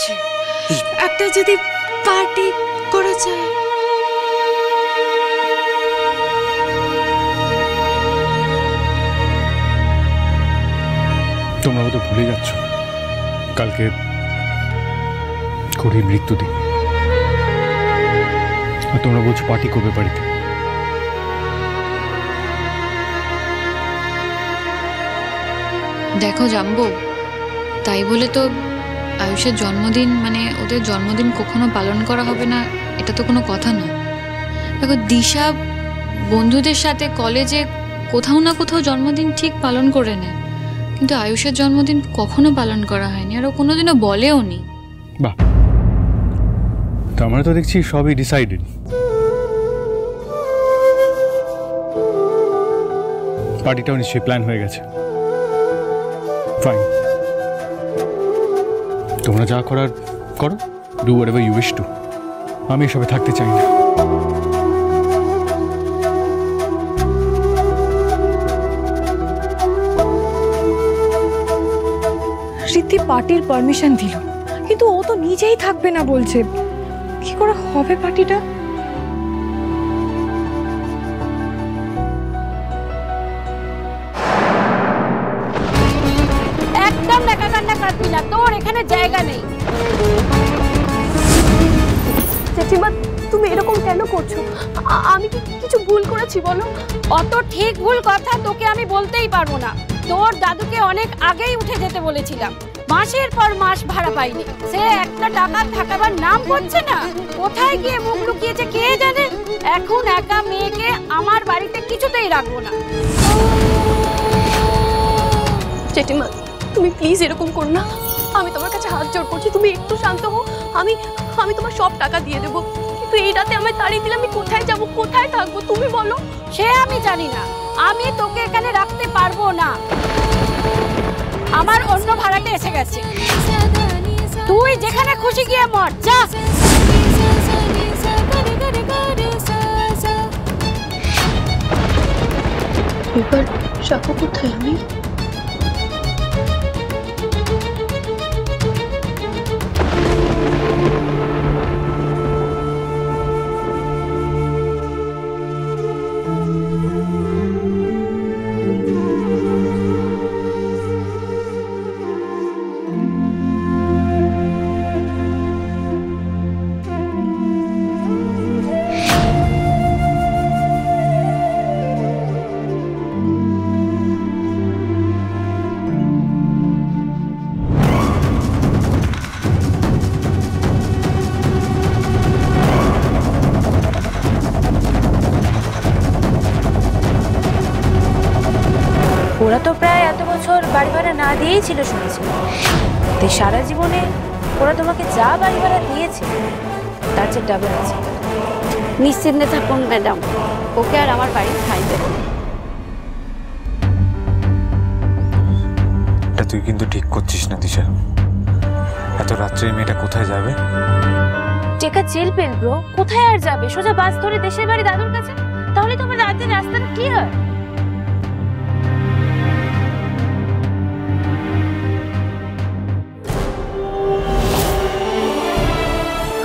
করছে, একটা যদি পার্টি করা যায়। তোমরা হয়তো ভুলে যাচ্ছ কালকে করির মৃত্যুদিন, আর তোমরা বলছো পার্টি করবে বাড়িতে। দেখো জাম্বো, তাই বলে তো আয়ুষের জন্মদিন মানে ওদের জন্মদিন কখনো পালন করা হবে না, এটা তো কোনো কথা নয়। দেখো দিশা বন্ধুদের সাথে কলেজে কোথাও না কোথাও জন্মদিন ঠিক পালন করে নেয়, কিন্তু আয়ুষের জন্মদিন কখনো পালন করা হয়নি, আর ও কোনোদিনও বলেও নি। বাহ, তো আমরা তো দেখছি সবই ডিসাইডেড। পার্টিটাও নিশ্চয়ই প্ল্যান হয়ে গেছে। ফাইন, তোমরা যা করার করো, do whatever you wish to. আমি এসবে থাকতে চাই না। রীতি পার্টির পারমিশন দিল, কিন্তু ও তো নিজেই থাকবে না বলছে। কি করে হবে পার্টিটা? একদম নাকা কান্না কাটবি না, তোর এখানে জায়গা নেই। জেঠিমা, তুমি এরকম কেন করছো? আমি কি কিছু ভুল করেছি বলো? অত ঠিক ভুল কথা তোকে আমি বলতেই পারবো না। তোর দাদুকে অনেক আগেই উঠে যেতে বলেছিলাম, মাসের পর মাস ভাড়া পাইনি, সে একটা টাকা থাকাবার নাম করছে না। কোথায় গিয়ে মুখ লুকিয়েছে কে জানে। এখন একা মেয়েকে আমার বাড়িতে কিছুতেই রাখবো না। জেঠিমা, তুমি প্লিজ এরকম করো না, আমি তোমার কাছে হাত জোড় করছি, তুমি একটু শান্ত হও। আমি তোমার সব টাকা দিয়ে দেবো, কিন্তু এই রাতে আমায় তাড়িয়ে দিলে আমি কোথায় যাব, কোথায় থাকবো তুমি বলো? সে আমি জানি না, আমি তোকে এখানে রাখতে পারবো না। আমার অন্য ভাড়াটে এসে গেছে, তুই যেখানে খুশি গিয়ে মর, যা। এবার যাবো কোথায় আমি? ওরা তো প্রায় এত বছর বাড়ি ভাড়া না দিয়েই ছিল শুনেছি, তাই সারা জীবনে ওরা তোমাকে যা বাড়ি ভাড়া দিয়েছে তার চেয়ে ডাবল আছে। নিশ্চিন্তে থাকুন ম্যাডাম, ওকে আর আমার বাড়ি ঠাঁই দেব। এটা তুই কিন্তু ঠিক করছিস না দিশা। এত রাত্রে মেয়েটা কোথায় যাবে? টেকা জেল পেল ব্রো, কোথায় আর যাবে? সোজা বাস ধরে দেশের বাড়ি দাদুর কাছে, তাহলে তোমার রাতের রাস্তাটা ক্লিয়ার।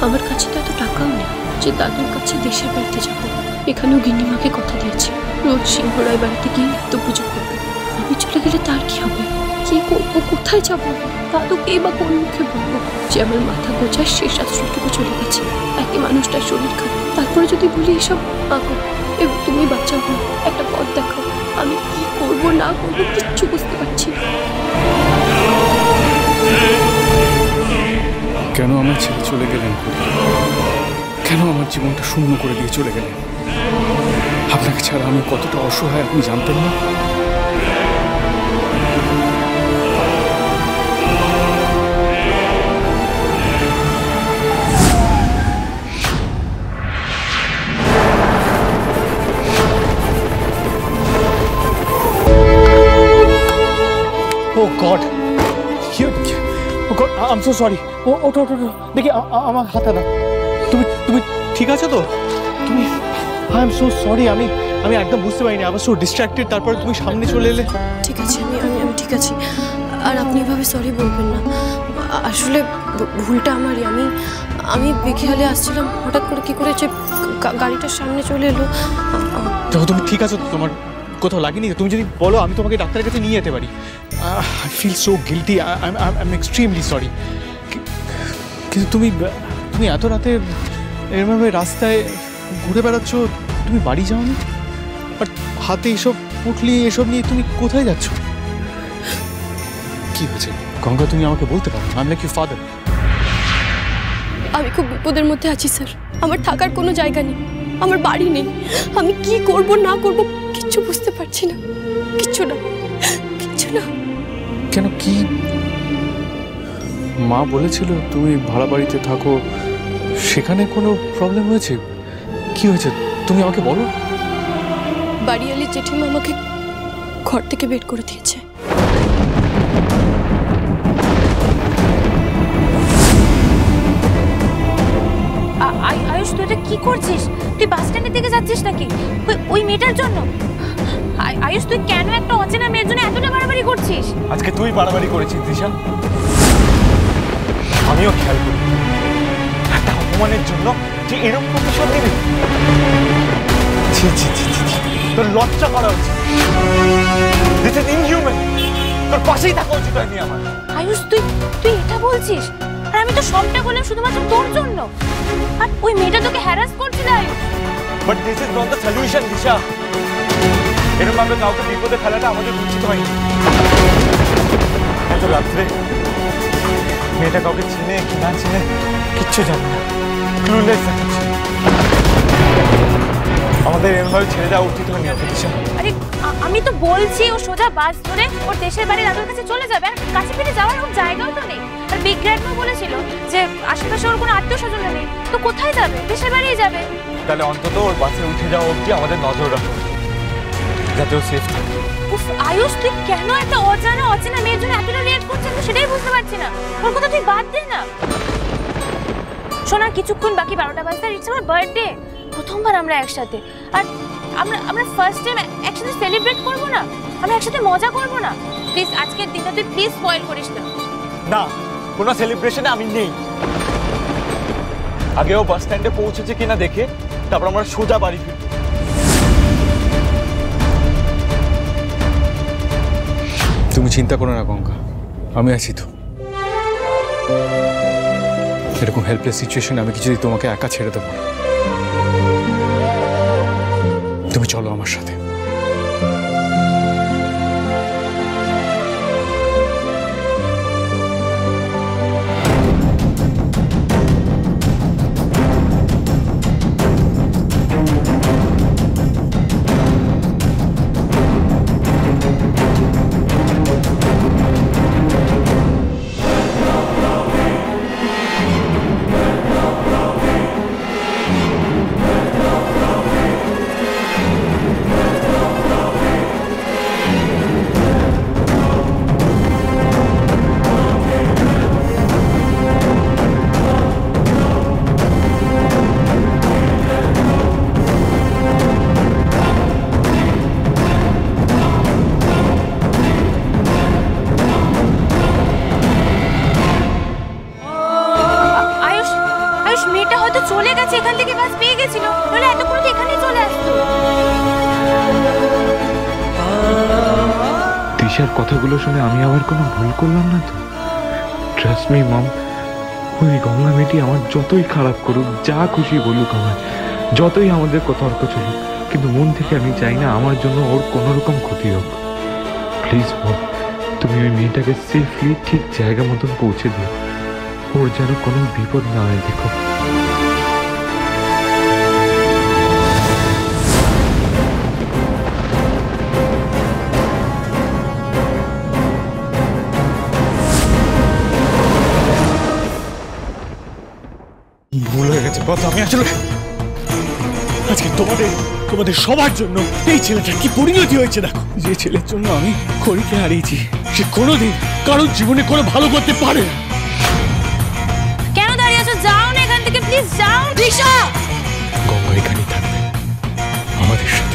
আমার কাছে তো এত টাকাও নেই যে দাদুর কাছে দেশের বাড়িতে যাবো। এখানেও গিন্নিমাকে কথা দিয়েছি, রোজ সিংহরায় বাড়িতে গিয়ে নিত্য পুজো করবো। আমি চলে গেলে তার কি হবে? কি করবো, কোথায় যাবো? দাদুকেই বা কোন মুখে বলবো যে আমার মাথা গোছায় শেষ আশ্রয়টুকু চলে গেছে? একই মানুষটার শরীর খারাপ, তারপরে যদি বলি এসব আঁকো এবং তুমি বাঁচাও না, একটা পথ দেখাও। আমি কি করবো না করবো কিচ্ছু বুঝতে পারছি না। কেন আমার ছেড়ে চলে গেলেন? কেন আমার জীবনটা শূন্য করে দিয়ে চলে গেলেন? আপনাকে ছাড়া আমি কতটা অসহায় আপনি জানতেন না? Oh God! Oh God! I'm so sorry. ওঠো দেখি আমার হাতে না। তুমি ঠিক আছে তো? তুমি I am so sorry. আমি একদম বুঝতে পারিনি, I was so distracted. তারপরে তুমি সামনে চলে এলে। ঠিক আছে, আমি ঠিক আছি, আর আপনি এভাবে সরি বলবেন না। আসলে ভুলটা আমারই। আমি বিকেলে আসছিলাম, হঠাৎ করে কি করে যে গাড়িটার সামনে চলে এলো। দেখো তুমি ঠিক আছো তো? তোমার কোথাও লাগেনি? তুমি যদি বলো আমি তোমাকে ডাক্তারের কাছে নিয়ে যেতে পারি। I feel so guilty, I am extremely sorry. কিন্তু তুমি এত রাতে এরভাবে রাস্তায় ঘুরে বেড়াচ্ছ, তুমি বাড়ি যাওনি? আর হাতে এসব পুটলি এসব নিয়ে তুমি কোথায় যাচ্ছ? কি হয়েছে গঙ্গা? তুমি আমাকে বলতে পারো? I am like your father. আমি খুব বিপদের মধ্যে আছি স্যার। আমার থাকার কোনো জায়গা নেই, আমার বাড়ি নেই। আমি কি করব না করব কিচ্ছু বুঝতে পারছি না। কিচ্ছু না। কেন? কি মা বলেছিল তুমি ভাড়া বাড়িতে থাকো, সেখানে কোনো প্রবলেম হয়েছে? কি হয়েছে তুমি আমাকে বলো। বাড়িওয়ালি জেঠিমা আমাকে ঘর থেকে বের করে দিয়েছে। আয়ুষ, তুই এটা কি করছিস? তুই বাস স্ট্যান্ডের দিকে যাচ্ছিস নাকি ওই মেয়েটার জন্য? আয়ুষ, তুই কেন একটা অচেনা মেয়ের জন্য এতটা বাড়াবাড়ি করছিস? আজকে তুই বাড়াবাড়ি করেছিস দিশা, আমিও খেয়াল করি। একটা অপমানের জন্য যে এরকম প্রতিশোধ নিবি? ছি ছি ছি ছি, তোর লজ্জা করা উচিত। This is inhuman. তোর পাশেই থাকা উচিত হয়নি আমার। আয়ুষ, তুই এটা বলছিস? আর আমি তো সবটা বললাম শুধুমাত্র তোর জন্য। আর ওই মেয়েটা তোকে হ্যারাস করছিল Ayush. But this is not the solution Disha. এরকম ভাবে কাউকে বিপদে ফেলাটা আমাদের উচিত হয়নি। এত রাত্রে মেয়েটা কাউকে চিনে কি না চিনে কিচ্ছু জানে না, ক্লুলেস একটা ছিল। আমাদের এরকমভাবে ছেড়ে দেওয়া উচিত হয়নি ওকে দিশা। আরে আমি তো বলছি ও সোজা বাস ধরে ওর দেশের বাড়ির দাদুর কাছে চলে যাবে। আর কাছে ফিরে যাওয়ার ওর জায়গাও তো নেই। আর বিগ গ্র্যান্ডমা বলেছিল যে আশেপাশে ওর কোনো আত্মীয় স্বজন নেই, তো কোথায় যাবে? দেশের বাড়িই যাবে। তাহলে অন্তত ওর বাসে উঠে যাওয়া অবধি আমাদের নজর রাখো, যাতে ও সেফ থাকে। উফ আয়ুষ, তুই কেন একটা অচেনা মেয়ের জন্য এতটা রিঅ্যাক্ট করছিস? আমি সেটাই বুঝতে পারছি না। ওর কথা তুই বাদ দে না। শোনা, কিছুক্ষণ বাকি 12টা বাজতে, আর ইটস আমার বার্থডে। প্রথমবার আমরা একসাথে। আর আমরা ফার্স্ট টাইম একসাথে সেলিব্রেট করবো না? আমরা একসাথে মজা করবো না? প্লিজ আজকের দিনটা তুই প্লিজ স্পয়েল করিস না। না, কোনো সেলিব্রেশনে আমি নেই। আগেও বাস স্ট্যান্ডে পৌঁছেছে কিনা দেখে তারপর আমরা সোজা বাড়ি ফিরব। তুমি চিন্তা করো না গঙ্গা, আমি আছি তো। এরকম হেল্পলেস সিচুয়েশনে আমি কিছুদিন তোমাকে একা ছেড়ে দেবো না। তুমি চলো আমার সাথে। চলে গেছে, এখান থেকে বাস পেয়ে গেছিল, তাহলে এতক্ষণ তো এখানেই চলে আসতো। দিশার কথাগুলো শুনে আমি আবার কোনো ভুল করলাম না তো? ট্রাস্ট মি মম, ওই গঙ্গা মেয়েটি আমার যতই খারাপ করুক, যা খুশি বলুক, আমার যতই আমাদের তর্ক চলুক, কিন্তু মন থেকে আমি চাই না আমার জন্য ওর কোনো রকম ক্ষতি হোক। প্লিজ বল, তুমি ওই মেয়েটাকে সেফলি ঠিক জায়গা মতন পৌঁছে দিও, ওর যেন কোনো বিপদ না হয়। দেখো ভুল হয়ে গেছে বস, আমি আসলে আজকে তোমাদের সবার জন্য এই ছেলেটার কি পরিণতি হয়েছে দেখো। যে ছেলের জন্য আমি খড়িকে হারিয়েছি, সে কোনোদিন কারোর জীবনে কোনো ভালো করতে পারে না। কেন দাঁড়িয়ে আছো? যাও না এখান থেকে, প্লিজ যাও। দিশা, গঙ্গা এখানেই থাকবে আমাদের সাথে।